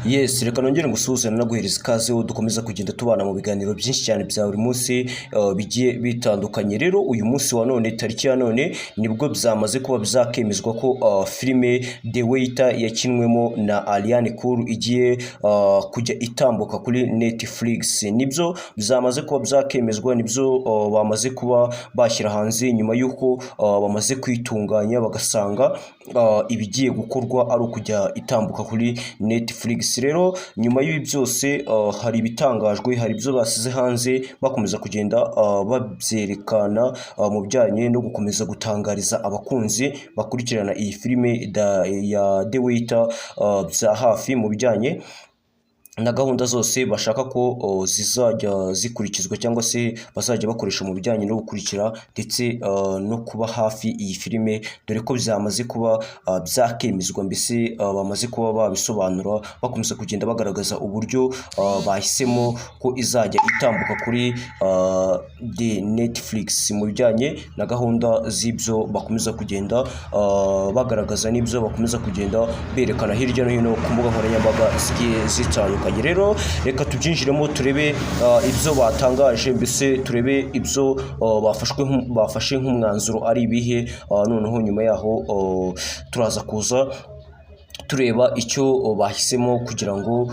Yes, reka nongere ngusuhuze naguhereza ikaze wo dukomeza kugenda tubana mu biganiro byinshi cyane bya buri munsi bigiye bitandukanye. Rero uyu munsi wa none tariki ya none nibwo byamaze kuba byakemezwa ko filime The Waiter yakinwemo na Ariane Cool igiye kujya itambuka kuri Netflix. Nibyo byamaze kuba byakemezwa, nibyo bamaze kuba bashyira hanze nyuma y'uko bamaze kwitunganya bagasanga ibigiye gukorwa ari ukujya itambuka kuri Netflix. Rero nyuma y'ibi byose hari ibitangajwe, hari ibyo basize hanze bakomeza kugenda babyerekana mu bijyanye no gukomeza gutangariza abakunzi bakurikirana iyi filime ya The Waiter bya hafi mu bijyanye na gahunda zose bashaka ko zizajya zikurikizwa cyangwa se bazajya bakoresha mu bijyanye no gukurikira ndetse no kuba hafi iyi filime, dore ko byamaze kuba byakemezwa, mbese bamaze kuba babisobanura bakomeza kugenda bagaragaza uburyo bahisemo ko izajya itambuka kuri The Netflix mu bijyanye na gahunda z'ibyo bakomeza kugenda bagaragaza n'ibyo bakomeza kugenda berekana hirya no hino ku mbuga nkoranyambaga zigiye zitandukanye. Rero reka tubyinjiremo turebe ibyo batangaje, mbese turebe ibyo bafashe nk'umwanzuro ari ibihe, noneho nyuma yaho turaza kuza tureba icyo bahisemo kugira ngo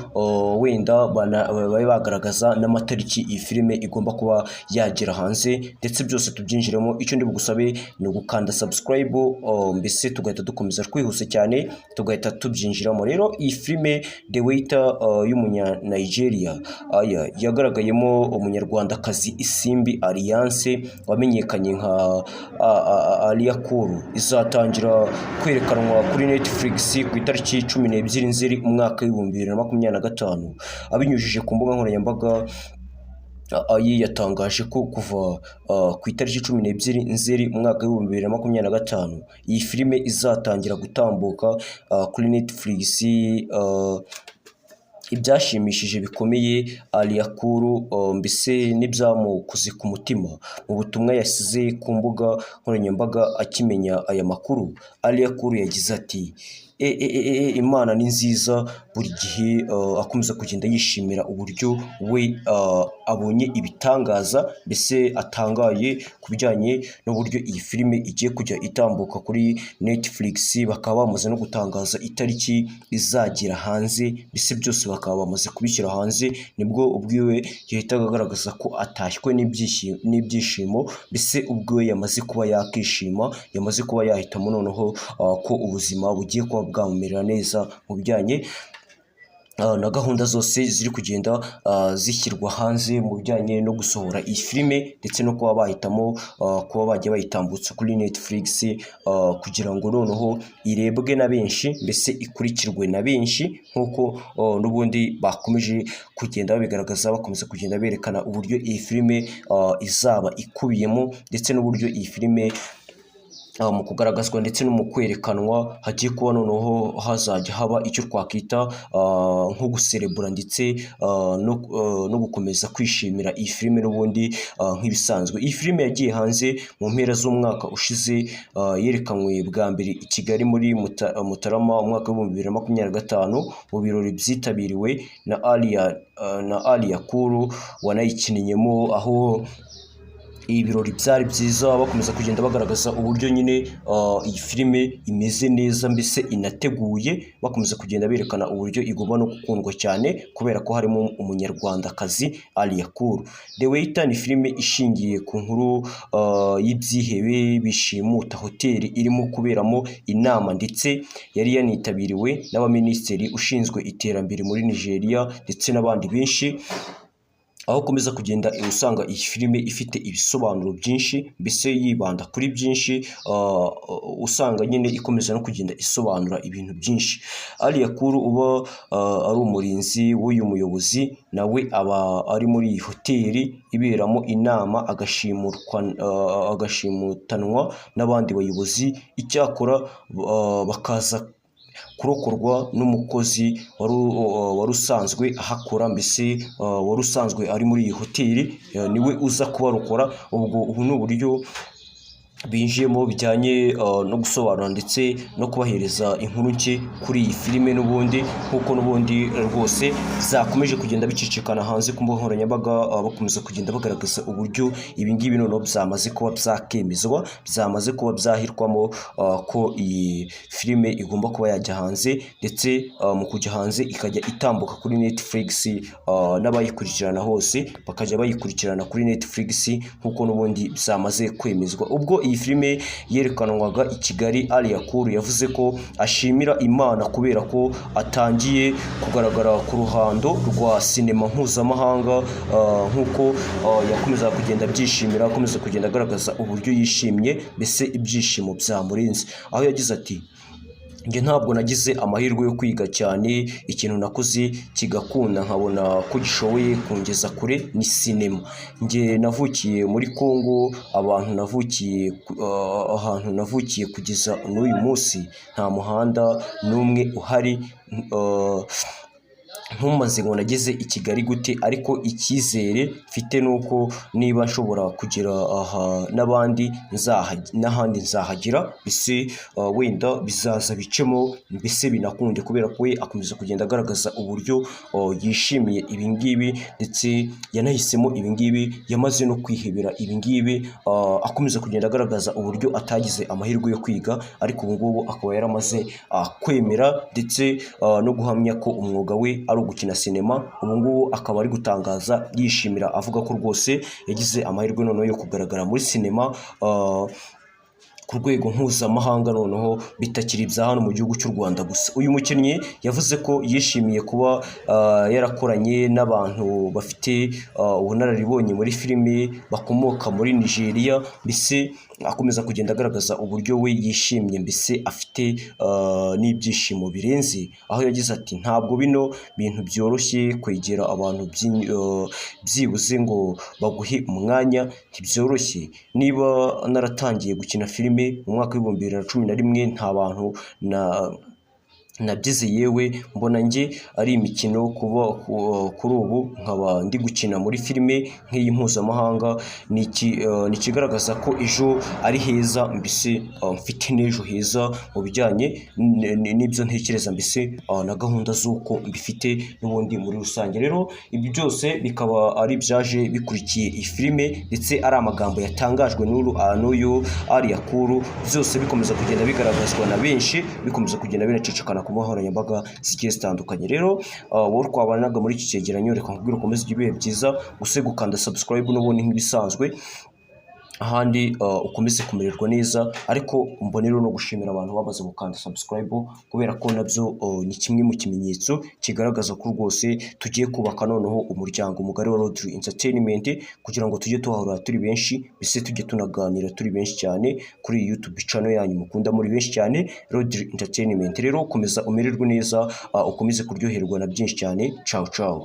wenda babe bagaragaza n'amatariki iyi filime igomba kuba yagera hanze, ndetse byose tubyinjiremo. Icyo ndi bugusabe ni ugukanda subscribe, mbese tugahita dukomeza twihuse cyane tugahita tubyinjiramo. Rero iyi filime The Waiter y'umunya-Nigeria yagaragayemo umunyarwandakazi Isimbi Alliance wamenyekanye nka Ariane Cool, izatangira kwerekanwa kuri Netflix ku itariki 12 Nzeri umwaka w'2025 abinyujije ku mbuga nkoranyambaga. Yatangaje ko kuva ku itariki 12 Nzeri umwaka w'2025 iyi filime izatangira gutambuka kuri Netflix. Ibyashimishije bikomeye Ariane Cool, mbese n'ibyamukoze ku mutima mu butumwa yasize ku mbuga nkoranyambaga akimenya aya makuru. Ariane Cool yagize ati Imana ni nziza, buri gihe akomeza kugenda yishimira uburyo we abonye ibitangaza, mbese atangaye ku bijyanye n'uburyo iyi filime igiye kujya itambuka kuri Netflix. Bakaba bamaze no gutangaza itariki izagera hanze, mbese byose bakaba bamaze kubishyira hanze. Nibwo ubwiwe yahitaga agaragaza ko atashywe n'ibyishimo, mbese ubwiwe yamaze kuba yakishima, yamaze kuba yahitamo noneho ko ubuzima bugiye kuba bwamumerera neza mu bijyanye na gahunda zose ziri kugenda zishyirwa hanze mu bijyanye no gusohora iyi filime, ndetse no kuba bahitamo kuba bajya bayitambutsa kuri Netflix kugira ngo noneho irebwe na benshi, mbese ikurikirwe na benshi, nk'uko n'ubundi bakomeje kugenda babigaragaza, bakomeza kugenda berekana uburyo iyi filime izaba ikubiyemo, ndetse n'uburyo iyi filime mu kugaragazwa ndetse no mu kwerekanwa hagiye kuba noneho hazajya haba icyo twakwita nko guserebura ndetse no gukomeza kwishimira iyi filime n'ubundi nk'ibisanzwe. Iyi filime yagiye hanze mu mpera z'umwaka ushize, yerekanwe bwa mbere i Kigali muri Mutarama umwaka w'2025 mu birori byitabiriwe na Ariane Cool wanayikinnyemo, aho ibirori byari byiza bakomeza kugenda bagaragaza uburyo nyine iyi filime imeze neza, mbese inateguye, bakomeza kugenda berekana uburyo igomba no gukundwa cyane kubera ko harimo umunyarwandakazi Ariane Cool. The Waiter ni filime ishingiye ku nkuru y'ibyihebe bishimuta hoteli irimo kuberamo inama, ndetse yari yanitabiriwe n'abaminisitiri ushinzwe iterambere muri Nigeria ndetse n'abandi benshi, aho ukomeza kugenda usanga iyi filime ifite ibisobanuro byinshi, mbese yibanda kuri byinshi, usanga nyine ikomeza no kugenda isobanura ibintu byinshi. Ariane Cool uba ari umurinzi w'uyu muyobozi, nawe aba ari muri iyi hoteli iberamo inama, agashimutanwa n'abandi bayobozi. Icyakora bakaza kurokorwa n'umukozi wari usanzwe ahakora, mbese wari usanzwe ari muri iyi hoteli, niwe uza kubarokora. Ubu ni uburyo binjiyemo bijyanye no gusobanura ndetse no kubahereza inkuru nke kuri iyi filime n'ubundi nk'uko n'ubundi rwose zakomeje kugenda bicicikana hanze ku mbuga nkoranyambaga, bakomeza kugenda bagaragaza uburyo ibi ngibi noneho byamaze kuba byakemezwa, byamaze kuba byahirwamo ko iyi filime igomba kuba yajya hanze, ndetse mu kujya hanze ikajya itambuka kuri Netflix, n'abayikurikirana hose bakajya bayikurikirana kuri Netflix nk'uko n'ubundi byamaze kwemezwa. Ubwo iyi filime yerekanwaga i Kigali, Ali Yakuru yavuze ko ashimira Imana kubera ko atangiye kugaragara ku ruhando rwa sinema mpuzamahanga, nk'uko yakomeza kugenda byishimira, akomeza kugenda agaragaza uburyo yishimye, mbese ibyishimo byamurenze, aho yagize ati njye ntabwo nagize amahirwe yo kwiga cyane, ikintu nakoze kigakunda nkabona ko gishoboye kungeza kure ni sinema. Njye navukiye muri Congo, ahantu navukiye kugeza n'uyu munsi nta muhanda n'umwe uhari, ntumaze ngo nageze i Kigali gute, ariko icyizere mfite nuko niba nshobora kugera aha n'abandi n'ahandi nzahagira, mbese wenda bizaza bicemo, mbese binakunde, kubera ko we akomeza kugenda agaragaza uburyo yishimiye ibi ngibi, ndetse yanahisemo ibi ngibi, yamaze no kwihebera ibi ngibi, akomeza kugenda agaragaza uburyo atagize amahirwe yo kwiga, ariko ubu ngubu akaba yaramaze kwemera ndetse no guhamya ko umwuga we ari gukina sinema. Ubu ngubu akaba ari gutangaza yishimira, avuga ko rwose yagize amahirwe noneho yo kugaragara muri sinema ku rwego mpuzamahanga, noneho bitakiri ibya hano mu gihugu cy'u Rwanda gusa. Uyu mukinnyi yavuze ko yishimiye kuba yarakoranye n'abantu bafite ubunararibonye muri filime bakomoka muri Nigeria, mbese akomeza kugenda agaragaza uburyo we yishimye, mbese afite n'ibyishimo birenze, aho yagize ati ntabwo bino bintu byoroshye kwegera abantu byibuze ngo baguhe umwanya, ntibyoroshye. Niba naratangiye gukina filime mu mwaka w'ibihumbi 2011 nta bantu nabyize, yewe mbona njye ari imikino, kuba kuri ubu nkaba ndi gukina muri filime nk'iyi mpuzamahanga, ni ikigaragaza ko ejo ari heza, mbese mfite n'ejo heza mu bijyanye n'ibyo ntekereza, mbese na gahunda z'uko mbifite n'ubundi muri rusange. Rero ibi byose bikaba ari byaje bikurikiye iyi filime, ndetse ari amagambo yatangajwe n'uyu Ali Yakuru, byose bikomeza kugenda bigaragazwa na benshi, bikomeza kugenda binacicikana ku mbuga nkoranyambaga zigiye zitandukanye. Rero wowe twabanaga muri iki cyegeranyo, reka nkubwire ukomeze ibihe byiza, use gukanda subscribe n'ubundi nk'ibisanzwe, ahandi ukomeze kumererwa neza, ariko mbonero no gushimira abantu bamaze gukanda subscribe, kubera ko nabyo ni kimwe mu kimenyetso kigaragaza ko rwose tugiye kubaka noneho umuryango mugari wa Rodri Entertainment, kugira ngo tujye tuhahurira turi benshi, mbese tujye tunaganira turi benshi cyane kuri iyi YouTube channel yanyu mukunda muri benshi cyane, Rodri Entertainment. Rero komeza umererwe neza, ukomeze kuryoherwa na byinshi cyane. Ciao ciao.